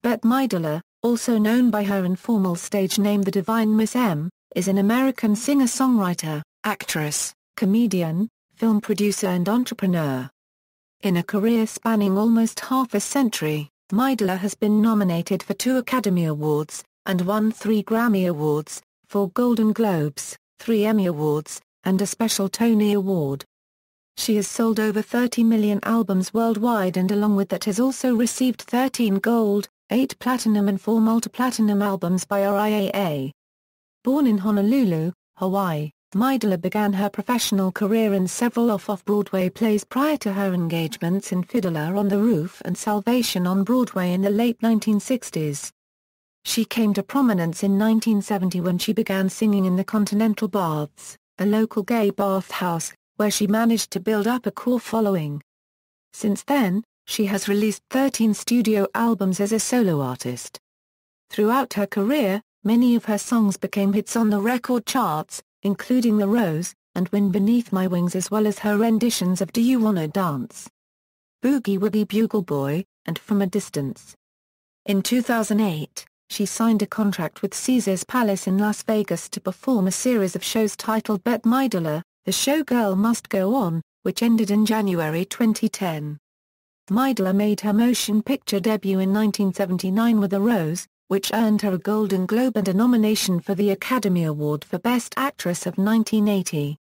Bette Midler, also known by her informal stage name The Divine Miss M, is an American singer-songwriter, actress, comedian, film producer and entrepreneur. In a career spanning almost half a century, Midler has been nominated for 2 Academy Awards, and won 3 Grammy Awards, 4 Golden Globes, 3 Emmy Awards, and a special Tony Award. She has sold over 30 million albums worldwide and along with that has also received 13 gold, 8 platinum and 4 multiplatinum albums by RIAA. Born in Honolulu, Hawaii, Midler began her professional career in several Off-Off-Broadway plays prior to her engagements in Fiddler on the Roof and Salvation on Broadway in the late 1960s. She came to prominence in 1970 when she began singing in the Continental Baths, a local gay bathhouse, where she managed to build up a core following. Since then, she has released 13 studio albums as a solo artist. Throughout her career, many of her songs became hits on the record charts, including The Rose, and Wind Beneath My Wings as well as her renditions of Do You Wanna Dance, Boogie Woogie Bugle Boy, and From a Distance. In 2008, she signed a contract with Caesars Palace in Las Vegas to perform a series of shows titled Bette Midler, The Showgirl Must Go On, which ended in January 2010. Midler made her motion picture debut in 1979 with The Rose, which earned her a Golden Globe and a nomination for the Academy Award for Best Actress of 1980.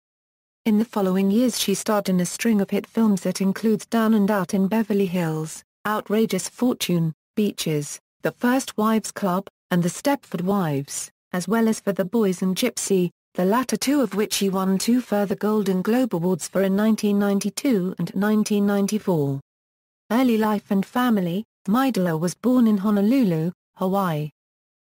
In the following years she starred in a string of hit films that includes Down and Out in Beverly Hills, Outrageous Fortune, Beaches, The First Wives Club, and The Stepford Wives, as well as for The Boys and Gypsy, the latter 2 of which she won 2 further Golden Globe Awards for in 1992 and 1994. Early life and family. Midler was born in Honolulu, Hawaii.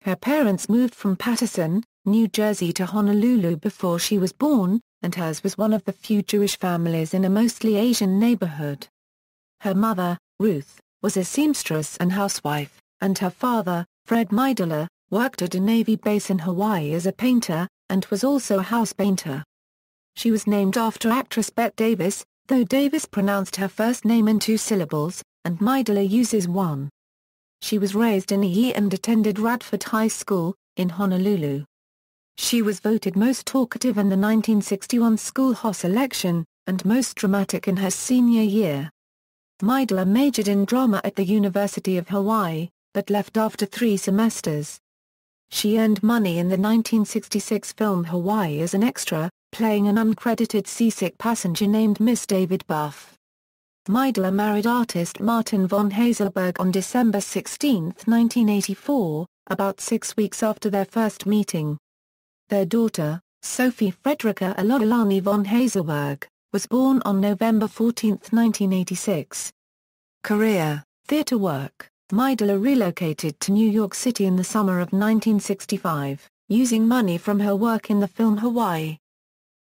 Her parents moved from Paterson, New Jersey to Honolulu before she was born, and hers was one of the few Jewish families in a mostly Asian neighborhood. Her mother, Ruth, was a seamstress and housewife, and her father, Fred Midler, worked at a Navy base in Hawaii as a painter, and was also a house painter. She was named after actress Bette Davis, though Davis pronounced her first name in 2 syllables, and Midler uses 1. She was raised in Hawaii and attended Radford High School, in Honolulu. She was voted most talkative in the 1961 schoolhouse election, and most dramatic in her senior year. Midler majored in drama at the University of Hawaii, but left after 3 semesters. She earned money in the 1966 film Hawaii as an extra, playing an uncredited seasick passenger named Miss David Buff. Midler married artist Martin von Hazelberg on December 16, 1984, about 6 weeks after their first meeting. Their daughter, Sophie Frederica Alodilani von Hazelberg, was born on November 14, 1986. Career, theater work. Midler relocated to New York City in the summer of 1965, using money from her work in the film Hawaii.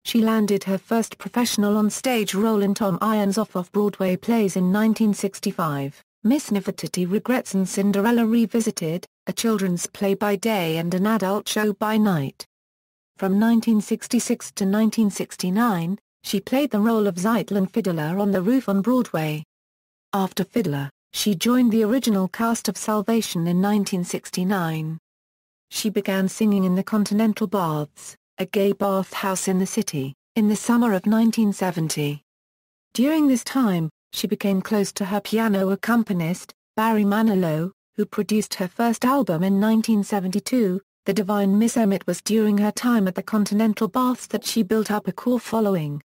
She landed her first professional on-stage role in Tom Irons' Off-Off-Broadway plays in 1965, Miss Nefertiti Regrets and Cinderella Revisited, a children's play by day and an adult show by night. From 1966 to 1969, she played the role of Zeitel in Fiddler on the Roof on Broadway. After Fiddler, she joined the original cast of Salvation in 1969. She began singing in the Continental Baths, a gay bathhouse in the city, in the summer of 1970. During this time, she became close to her piano accompanist, Barry Manilow, who produced her first album in 1972, The Divine Miss M. It was during her time at the Continental Baths that she built up a core following.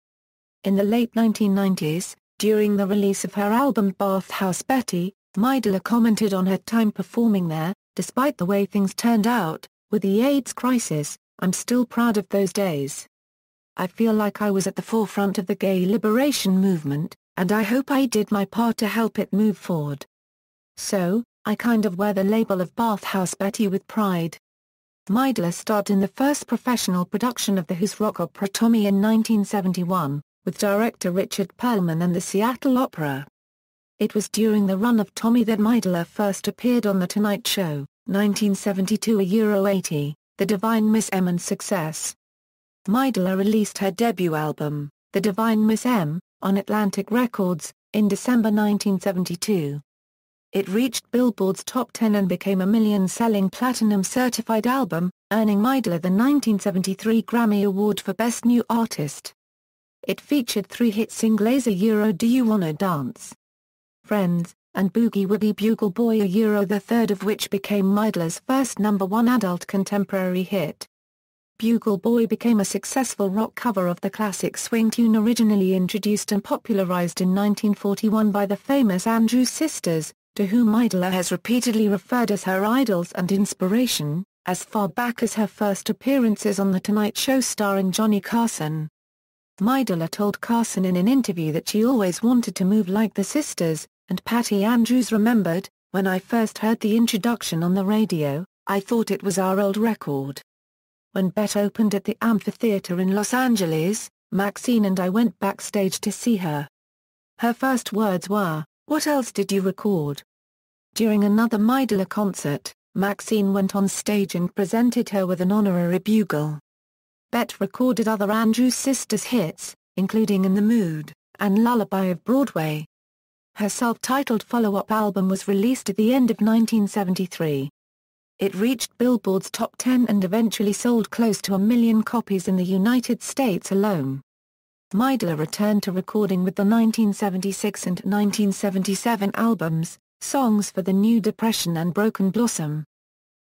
In the late 1990s, during the release of her album Bathhouse Betty, Midler commented on her time performing there, despite the way things turned out, with the AIDS crisis, I'm still proud of those days. I feel like I was at the forefront of the gay liberation movement, and I hope I did my part to help it move forward. So, I kind of wear the label of Bathhouse Betty with pride. Midler starred in the first professional production of the Who's rock opera Tommy in 1971, with director Richard Perlman and the Seattle Opera. It was during the run of Tommy that Midler first appeared on The Tonight Show, 1972 80, The Divine Miss M and success. Midler released her debut album, The Divine Miss M, on Atlantic Records, in December 1972. It reached Billboard's top 10 and became a million-selling platinum-certified album, earning Midler the 1973 Grammy Award for Best New Artist. It featured 3 hit singles: Do You Wanna Dance?, Friends, and Boogie Woogie Bugle Boy, the third of which became Midler's first #1 adult contemporary hit. Bugle Boy became a successful rock cover of the classic swing tune originally introduced and popularized in 1941 by the famous Andrews Sisters, to whom Midler has repeatedly referred as her idols and inspiration, as far back as her first appearances on The Tonight Show starring Johnny Carson. Midler told Carson in an interview that she always wanted to move like the sisters, and Patty Andrews remembered, "When I first heard the introduction on the radio, I thought it was our old record." When Bette opened at the Amphitheater in Los Angeles, Maxine and I went backstage to see her. Her first words were, "What else did you record?" During another Midler concert, Maxine went on stage and presented her with an honorary bugle. Bette recorded other Andrews Sisters hits, including In the Mood, and Lullaby of Broadway. Her self-titled follow-up album was released at the end of 1973. It reached Billboard's top 10 and eventually sold close to 1 million copies in the United States alone. Midler returned to recording with the 1976 and 1977 albums, Songs for the New Depression and Broken Blossom.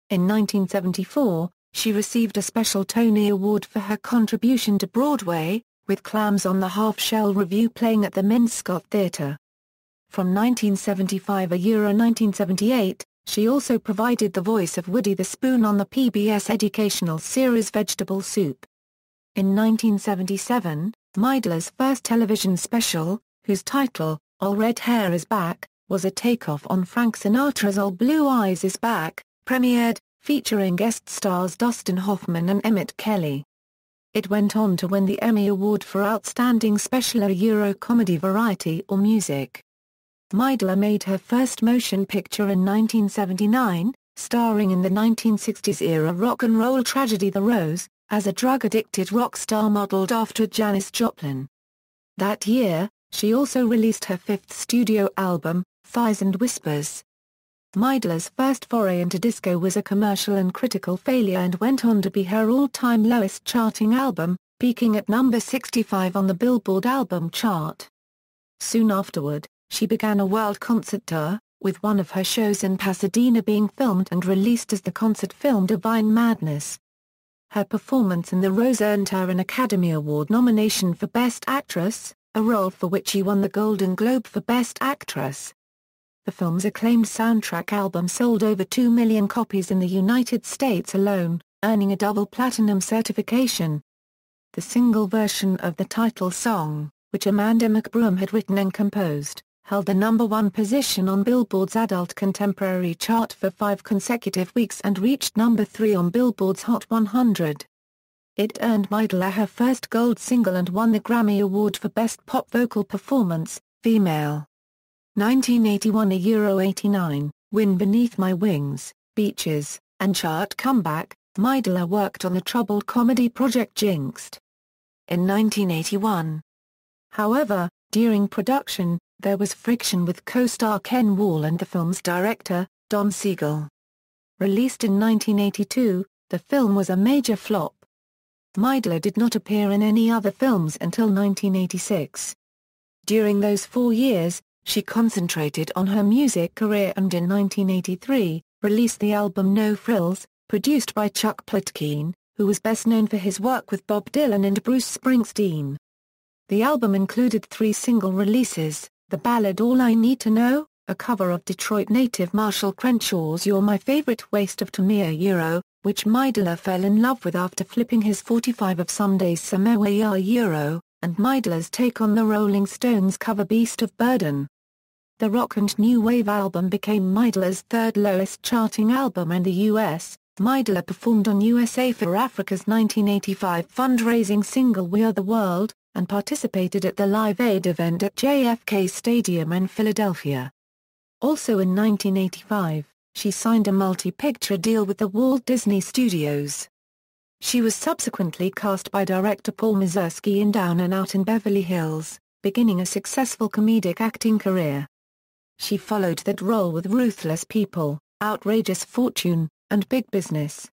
In 1974, she received a special Tony Award for her contribution to Broadway, with Clams on the Half Shell Revue playing at the Mindscott Theatre. From 1975 to 1978, she also provided the voice of Woody the Spoon on the PBS educational series Vegetable Soup. In 1977, Midler's first television special, whose title, All Red Hair Is Back, was a takeoff on Frank Sinatra's All Blue Eyes Is Back, premiered, featuring guest stars Dustin Hoffman and Emmett Kelly. It went on to win the Emmy Award for Outstanding Special Comedy Variety or Music. Midler made her first motion picture in 1979, starring in the 1960s-era rock and roll tragedy The Rose, as a drug-addicted rock star modeled after Janis Joplin. That year, she also released her 5th studio album, Thighs and Whispers. Midler's first foray into disco was a commercial and critical failure and went on to be her all-time lowest charting album, peaking at number 65 on the Billboard album chart. Soon afterward, she began a world concert tour, with one of her shows in Pasadena being filmed and released as the concert film Divine Madness. Her performance in The Rose earned her an Academy Award nomination for Best Actress, a role for which she won the Golden Globe for Best Actress. The film's acclaimed soundtrack album sold over 2 million copies in the United States alone, earning a double platinum certification. The single version of the title song, which Amanda McBroom had written and composed, held the #1 position on Billboard's Adult Contemporary chart for 5 consecutive weeks and reached number 3 on Billboard's Hot 100. It earned Midler her first gold single and won the Grammy Award for Best Pop Vocal Performance, Female. 1981 to 89, Wind Beneath My Wings, Beaches, and chart comeback, Midler worked on the troubled comedy project Jinxed. In 1981. However, during production, there was friction with co-star Ken Wall and the film's director, Don Siegel. Released in 1982, the film was a major flop. Midler did not appear in any other films until 1986. During those 4 years, she concentrated on her music career and in 1983, released the album No Frills, produced by Chuck Plotkin, who was best known for his work with Bob Dylan and Bruce Springsteen. The album included 3 single releases, the ballad All I Need to Know, a cover of Detroit native Marshall Crenshaw's You're My Favorite Waste of Time, which Midler fell in love with after flipping his 45 of Sunday's Samoa, and Midler's take on the Rolling Stones cover Beast of Burden. The rock and new wave album became Midler's 3rd lowest charting album in the U.S. Midler performed on USA for Africa's 1985 fundraising single We Are the World, and participated at the Live Aid event at JFK Stadium in Philadelphia. Also in 1985, she signed a multi-picture deal with the Walt Disney Studios. She was subsequently cast by director Paul Mazursky in Down and Out in Beverly Hills, beginning a successful comedic acting career. She followed that role with Ruthless People, Outrageous Fortune, and Big Business.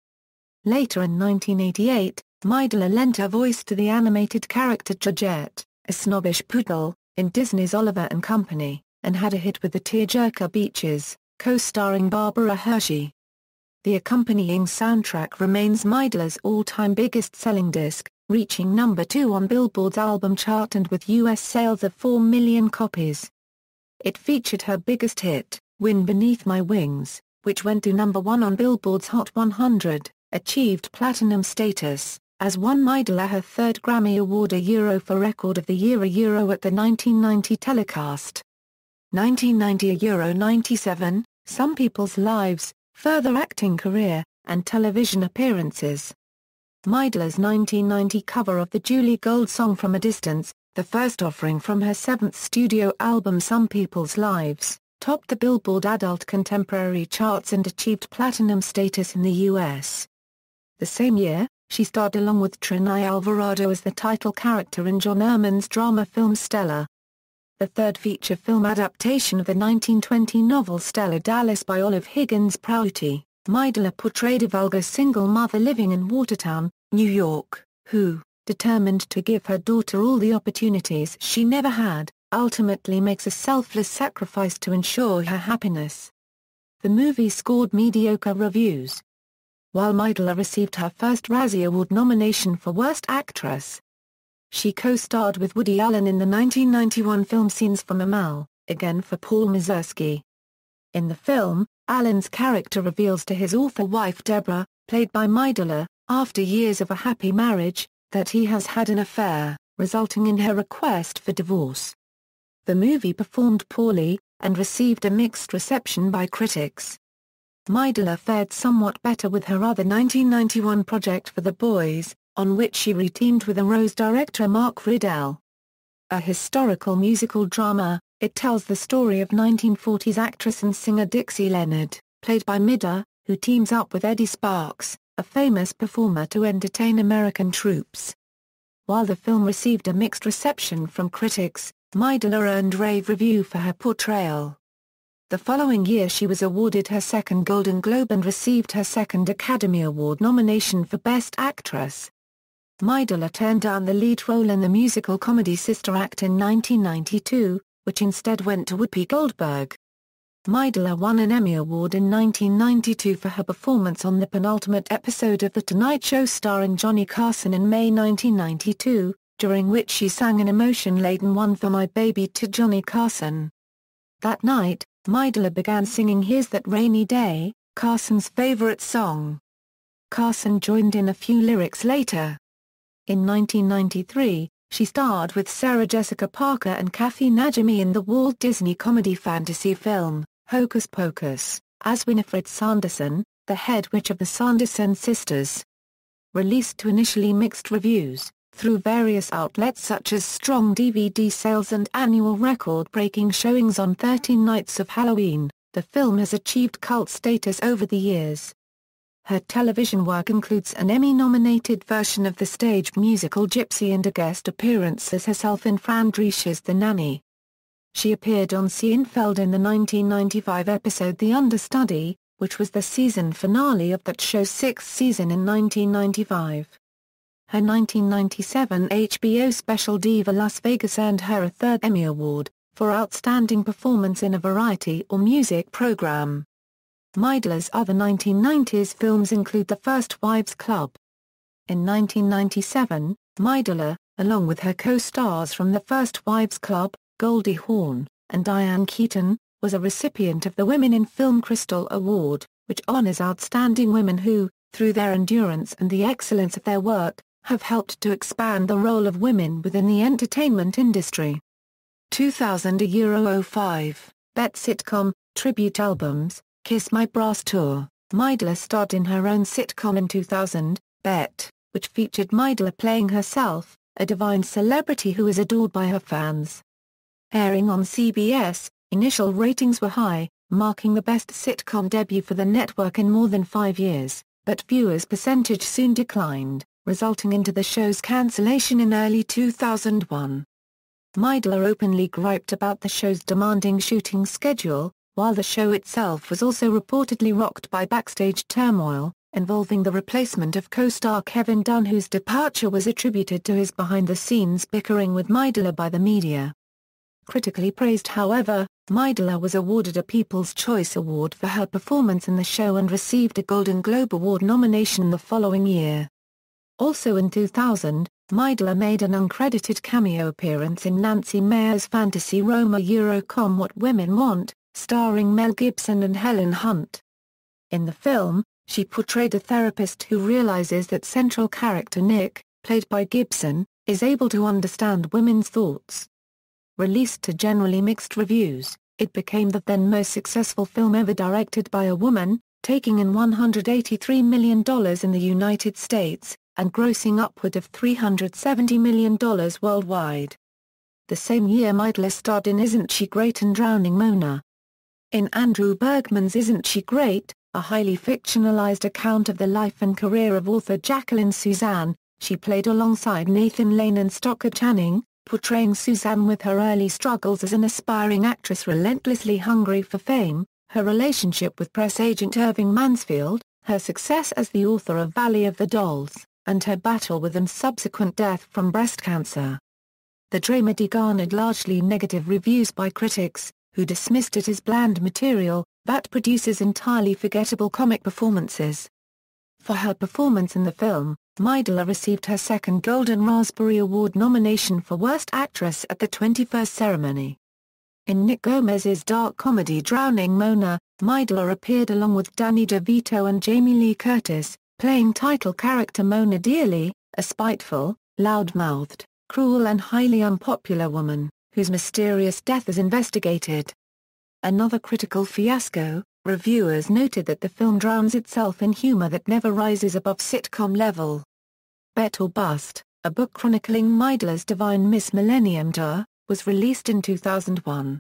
Later in 1988, Midler lent her voice to the animated character Georgette, a snobbish poodle, in Disney's Oliver and Company, and had a hit with the tearjerker Beaches, co-starring Barbara Hershey. The accompanying soundtrack remains Midler's all-time biggest-selling disc, reaching number 2 on Billboard's album chart and with U.S. sales of 4 million copies. It featured her biggest hit, Wind Beneath My Wings, which went to number 1 on Billboard's Hot 100, achieved platinum status, as won Midler her third Grammy Award for Record of the Year at the 1990 telecast. 1990 97, Some People's Lives, further acting career, and television appearances. Midler's 1990 cover of the Julie Gold song From a Distance, the first offering from her seventh studio album Some People's Lives, topped the Billboard Adult Contemporary charts and achieved platinum status in the U.S. The same year, she starred along with Trinai Alvarado as the title character in John Erman's drama film Stella. The third feature film adaptation of the 1920 novel Stella Dallas by Olive Higgins Prouty, Midler portrayed a vulgar single mother living in Watertown, New York, who, determined to give her daughter all the opportunities she never had, ultimately makes a selfless sacrifice to ensure her happiness. The movie scored mediocre reviews. While Midler received her first Razzie Award nomination for Worst Actress, she co-starred with Woody Allen in the 1991 film Scenes from Amal, again for Paul Mazursky. In the film, Allen's character reveals to his author wife Deborah, played by Midler, after years of a happy marriage, that he has had an affair, resulting in her request for divorce. The movie performed poorly, and received a mixed reception by critics. Midler fared somewhat better with her other 1991 project For the Boys, on which she re-teamed with Rose director Mark Riddell. A historical musical drama, it tells the story of 1940s actress and singer Dixie Leonard, played by Midler, who teams up with Eddie Sparks, a famous performer to entertain American troops. While the film received a mixed reception from critics, Midler earned rave review for her portrayal. The following year she was awarded her second Golden Globe and received her second Academy Award nomination for Best Actress. Midler turned down the lead role in the musical comedy Sister Act in 1992, which instead went to Whoopi Goldberg. Midler won an Emmy Award in 1992 for her performance on the penultimate episode of The Tonight Show starring Johnny Carson in May 1992, during which she sang an emotion-laden One for My Baby to Johnny Carson. That night, Midler began singing Here's That Rainy Day, Carson's favorite song. Carson joined in a few lyrics later. In 1993, she starred with Sarah Jessica Parker and Kathy Najimy in the Walt Disney comedy fantasy film, Hocus Pocus, as Winifred Sanderson, the head witch of the Sanderson sisters. Released to initially mixed reviews, through various outlets such as strong DVD sales and annual record-breaking showings on 13 nights of Halloween, the film has achieved cult status over the years. Her television work includes an Emmy-nominated version of the stage musical Gypsy and a guest appearance as herself in Fran Drescher's The Nanny. She appeared on Seinfeld in the 1995 episode The Understudy, which was the season finale of that show's sixth season in 1995. Her 1997 HBO special Diva Las Vegas earned her a third Emmy Award, for outstanding performance in a variety or music program. Midler's other 1990s films include The First Wives Club. In 1997, Midler, along with her co-stars from The First Wives Club, Goldie Hawn, and Diane Keaton, was a recipient of the Women in Film Crystal Award, which honors outstanding women who, through their endurance and the excellence of their work, have helped to expand the role of women within the entertainment industry. 2000 Bet sitcom, tribute albums, Kiss My Brass Tour. Midler starred in her own sitcom in 2000, Bet, which featured Midler playing herself, a divine celebrity who is adored by her fans. Airing on CBS, initial ratings were high, marking the best sitcom debut for the network in more than 5 years, but viewers' percentage soon declined, resulting into the show's cancellation in early 2001. Midler openly griped about the show's demanding shooting schedule, while the show itself was also reportedly rocked by backstage turmoil, involving the replacement of co-star Kevin Dunn, whose departure was attributed to his behind-the-scenes bickering with Midler by the media. Critically praised, however, Midler was awarded a People's Choice Award for her performance in the show and received a Golden Globe Award nomination the following year. Also in 2000, Midler made an uncredited cameo appearance in Nancy Meyer's fantasy Roma Eurocom What Women Want, starring Mel Gibson and Helen Hunt. In the film, she portrayed a therapist who realizes that central character Nick, played by Gibson, is able to understand women's thoughts. Released to generally mixed reviews, it became the then most successful film ever directed by a woman, taking in $183 million in the United States, and grossing upward of $370 million worldwide. The same year Midler starred in Isn't She Great and Drowning Mona. In Andrew Bergman's Isn't She Great, a highly fictionalized account of the life and career of author Jacqueline Suzanne, she played alongside Nathan Lane and Stockard Channing, portraying Suzanne with her early struggles as an aspiring actress relentlessly hungry for fame, her relationship with press agent Irving Mansfield, her success as the author of Valley of the Dolls, and her battle with and subsequent death from breast cancer. The dramedy garnered largely negative reviews by critics, who dismissed it as bland material that produces entirely forgettable comic performances. For her performance in the film, Midler received her second Golden Raspberry Award nomination for Worst Actress at the 21st ceremony. In Nick Gomez's dark comedy Drowning Mona, Midler appeared along with Danny DeVito and Jamie Lee Curtis, playing title character Mona Dearly, a spiteful, loud-mouthed, cruel and highly unpopular woman, whose mysterious death is investigated. Another critical fiasco, reviewers noted that the film drowns itself in humor that never rises above sitcom level. Bet or Bust, a book chronicling Midler's Divine Miss Millennium tour, was released in 2001.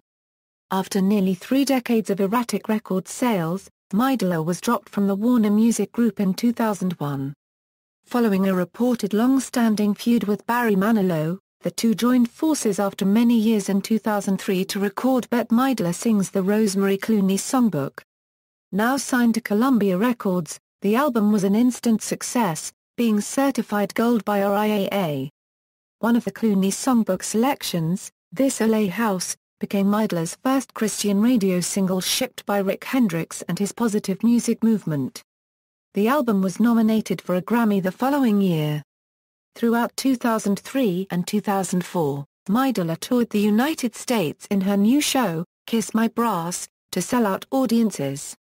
After nearly 3 decades of erratic record sales, Midler was dropped from the Warner Music Group in 2001. Following a reported long-standing feud with Barry Manilow, the two joined forces after many years in 2003 to record Bette Midler Sings the Rosemary Clooney Songbook. Now signed to Columbia Records, the album was an instant success, being certified gold by RIAA. One of the Clooney Songbook selections, This LA House, became Midler's first Christian radio single shipped by Rick Hendricks and his Positive Music movement. The album was nominated for a Grammy the following year. Throughout 2003 and 2004, Midler toured the United States in her new show, Kiss My Brass, to sell out audiences.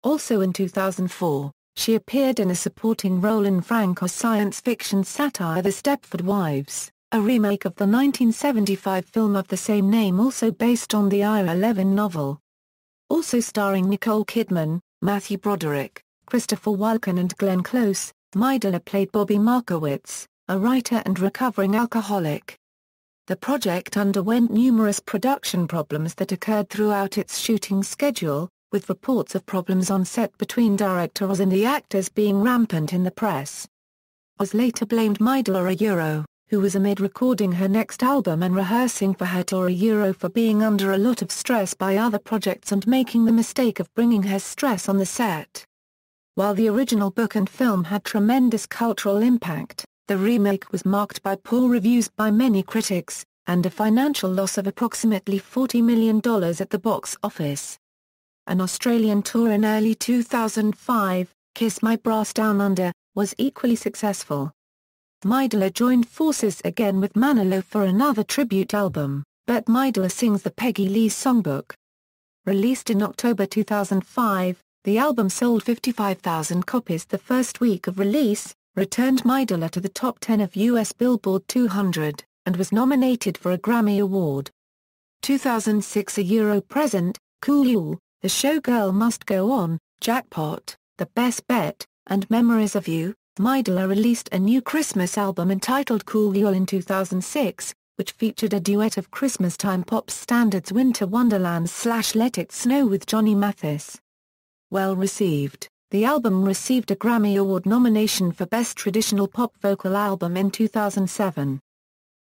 Also in 2004, she appeared in a supporting role in Franco's science fiction satire The Stepford Wives, a remake of the 1975 film of the same name also based on the Ira Levin novel. Also starring Nicole Kidman, Matthew Broderick, Christopher Walken and Glenn Close, Midler played Bobby Markowitz, a writer and recovering alcoholic. The project underwent numerous production problems that occurred throughout its shooting schedule, with reports of problems on set between director Oz and the actors being rampant in the press. Oz later blamed Midler, who was amid recording her next album and rehearsing for her tour, for being under a lot of stress by other projects and making the mistake of bringing her stress on the set. While the original book and film had tremendous cultural impact, the remake was marked by poor reviews by many critics, and a financial loss of approximately $40 million at the box office. An Australian tour in early 2005, Kiss My Brass Down Under, was equally successful. Midler joined forces again with Manilow for another tribute album, Bette Midler Sings the Peggy Lee Songbook. Released in October 2005, the album sold 55,000 copies the first week of release, returned Midler to the top 10 of US Billboard 200, and was nominated for a Grammy Award. 2006 A Present, Cool You, The Showgirl Must Go On, Jackpot, The Best Bet, and Memories of You. Midler released a new Christmas album entitled Cool You in 2006, which featured a duet of Christmas-time pop standards Winter Wonderland / Let It Snow with Johnny Mathis. Well received, the album received a Grammy Award nomination for Best Traditional Pop Vocal Album in 2007.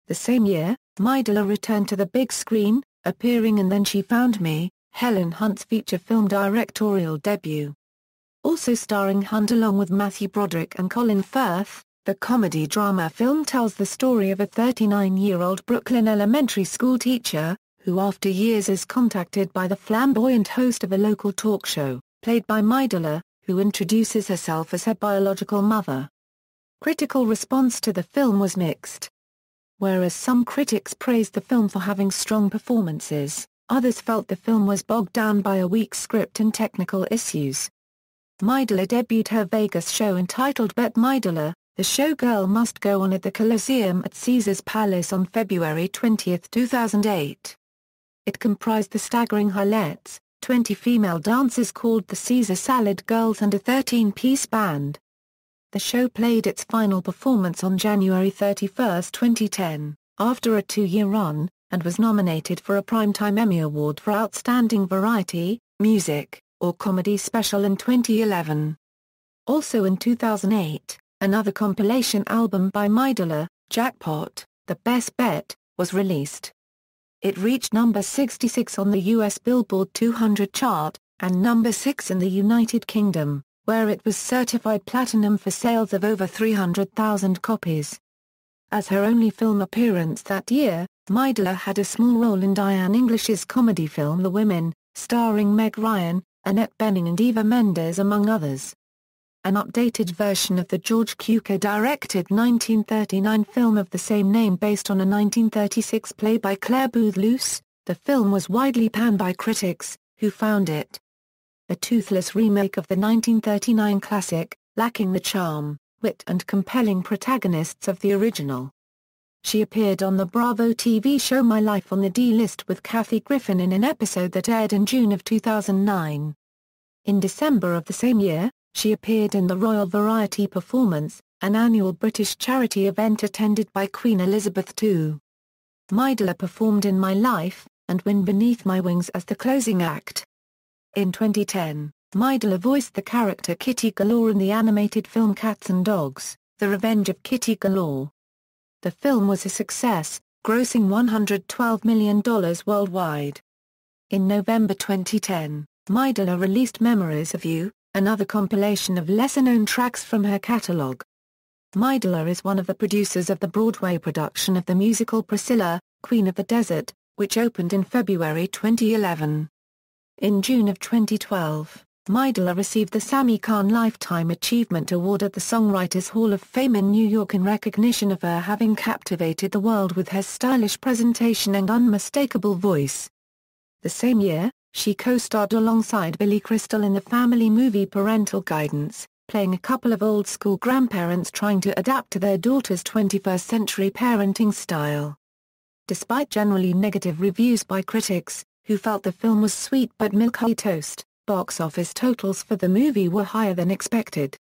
The same year, Midler returned to the big screen, appearing in Then She Found Me, Helen Hunt's feature film directorial debut. Also starring Hunt along with Matthew Broderick and Colin Firth, the comedy-drama film tells the story of a 39-year-old Brooklyn elementary school teacher, who after years is contacted by the flamboyant host of a local talk show, played by Midler, who introduces herself as her biological mother. Critical response to the film was mixed. Whereas some critics praised the film for having strong performances, others felt the film was bogged down by a weak script and technical issues. Midler debuted her Vegas show entitled Bette Midler, The Showgirl Must Go On at the Coliseum at Caesars Palace on February 20, 2008. It comprised the staggering highlights, 20 female dancers called the Caesar Salad Girls and a 13-piece band. The show played its final performance on January 31, 2010, after a 2-year run, and was nominated for a Primetime Emmy Award for Outstanding Variety, Music, or Comedy Special in 2011. Also in 2008, another compilation album by Midler, Jackpot, The Best Bet, was released. It reached number 66 on the US Billboard 200 chart, and number 6 in the United Kingdom, where it was certified platinum for sales of over 300,000 copies. As her only film appearance that year, Midler had a small role in Diane English's comedy film The Women, starring Meg Ryan, Annette Bening and Eva Mendes among others. An updated version of the George Cukor-directed 1939 film of the same name based on a 1936 play by Claire Booth Luce, the film was widely panned by critics, who found it a toothless remake of the 1939 classic, lacking the charm, wit and compelling protagonists of the original. She appeared on the Bravo TV show My Life on the D-List with Kathy Griffin in an episode that aired in June of 2009. In December of the same year, she appeared in the Royal Variety Performance, an annual British charity event attended by Queen Elizabeth II. Midler performed in My Life, and Wind Beneath My Wings as the closing act. In 2010, Midler voiced the character Kitty Galore in the animated film Cats and Dogs, The Revenge of Kitty Galore. The film was a success, grossing $112 million worldwide. In November 2010, Midler released Memories of You, another compilation of lesser-known tracks from her catalog. Midler is one of the producers of the Broadway production of the musical Priscilla, Queen of the Desert, which opened in February 2011. In June of 2012, Midler received the Sammy Cahn Lifetime Achievement Award at the Songwriters Hall of Fame in New York in recognition of her having captivated the world with her stylish presentation and unmistakable voice. The same year, she co-starred alongside Billy Crystal in the family movie Parental Guidance, playing a couple of old-school grandparents trying to adapt to their daughter's 21st-century parenting style. Despite generally negative reviews by critics, who felt the film was sweet but milquetoast, box office totals for the movie were higher than expected.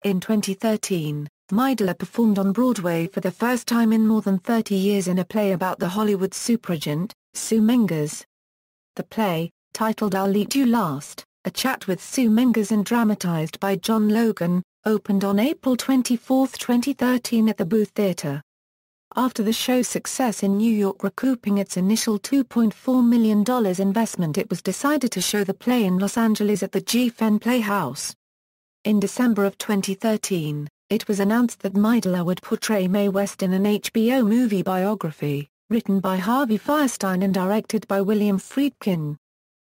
In 2013, Midler performed on Broadway for the first time in more than 30 years in a play about the Hollywood suffragette, Sue Mengers. The play, titled I'll Eat You Last, A Chat with Sue Mengers and dramatized by John Logan, opened on April 24, 2013 at the Booth Theatre. After the show's success in New York recouping its initial $2.4 million investment, it was decided to show the play in Los Angeles at the G-Fen Playhouse. In December of 2013, it was announced that Midler would portray Mae West in an HBO movie biography, written by Harvey Fierstein and directed by William Friedkin.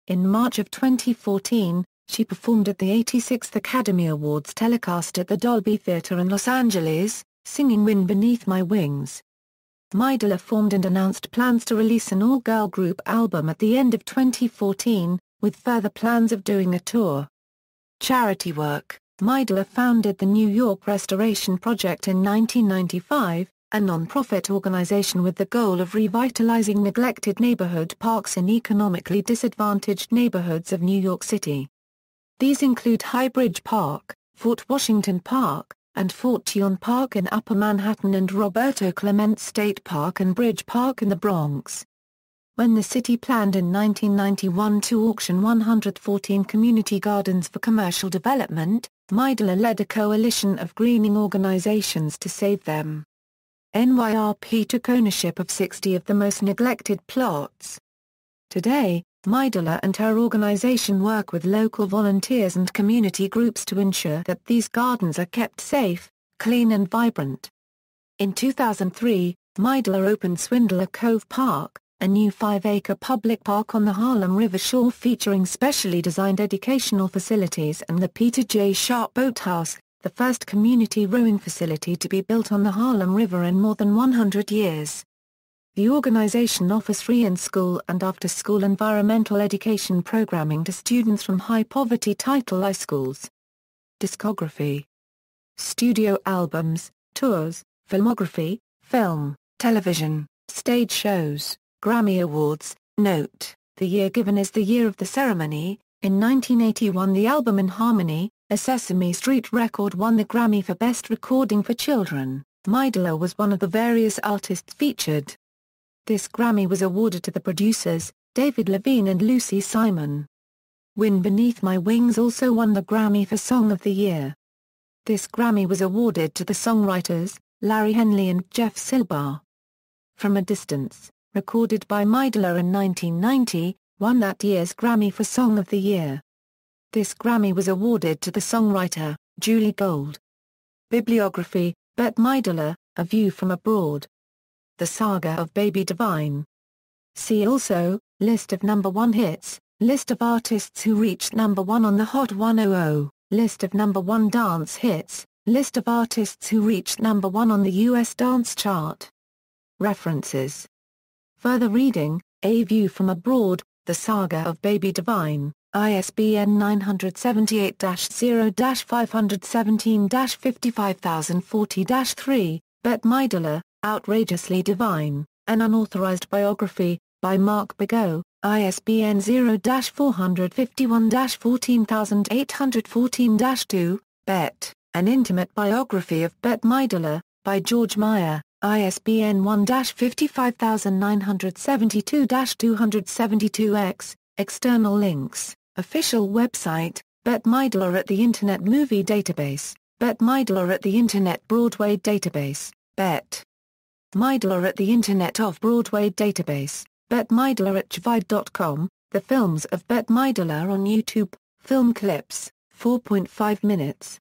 In March of 2014, she performed at the 86th Academy Awards telecast at the Dolby Theatre in Los Angeles, singing Wind Beneath My Wings. Midler formed and announced plans to release an all-girl group album at the end of 2014, with further plans of doing a tour. Charity work. Midler founded the New York Restoration Project in 1995, a non-profit organization with the goal of revitalizing neglected neighborhood parks in economically disadvantaged neighborhoods of New York City. These include High Bridge Park, Fort Washington Park, and Fortune Park in Upper Manhattan and Roberto Clemente State Park and Bridge Park in the Bronx. When the city planned in 1991 to auction 114 community gardens for commercial development, Midler led a coalition of greening organizations to save them. NYRP took ownership of 60 of the most neglected plots. Today, Midler and her organization work with local volunteers and community groups to ensure that these gardens are kept safe, clean and vibrant. In 2003, Midler opened Swindler Cove Park, a new 5-acre public park on the Harlem River shore featuring specially designed educational facilities and the Peter J. Sharp Boathouse, the first community rowing facility to be built on the Harlem River in more than 100 years. The organization offers free in-school and after-school environmental education programming to students from high-poverty Title I schools. Discography: studio albums, tours, filmography, film, television, stage shows, Grammy Awards. Note: the year given is the year of the ceremony. In 1981, the album In Harmony, a Sesame Street record, won the Grammy for Best Recording for Children. Midler was one of the various artists featured. This Grammy was awarded to the producers, David Levine and Lucy Simon. Wind Beneath My Wings also won the Grammy for Song of the Year. This Grammy was awarded to the songwriters, Larry Henley and Jeff Silbar. From a Distance, recorded by Midler in 1990, won that year's Grammy for Song of the Year. This Grammy was awarded to the songwriter, Julie Gold. Bibliography: Bette Midler, A View from Abroad. The Saga of Baby Divine. See also, List of number 1 hits, List of artists who reached number 1 on the Hot 100, List of number 1 dance hits, List of artists who reached number 1 on the US dance chart. References. Further reading: A View from Abroad, The Saga of Baby Divine, ISBN 978-0-517-55040-3, Bette Midler, Outrageously Divine, an unauthorized biography, by Mark Bigot, ISBN 0-451-14814-2, Bette, An Intimate Biography of Bette Midler, by George Meyer, ISBN 1-55972-272-X, external links, official website, Bette Midler at the Internet Movie Database, Bette Midler at the Internet Broadway Database, Bette Midler at the Internet Off-Broadway Database, Bette Midler at Chvide.com, The Films of Bette Midler on YouTube, film clips, 4.5 minutes.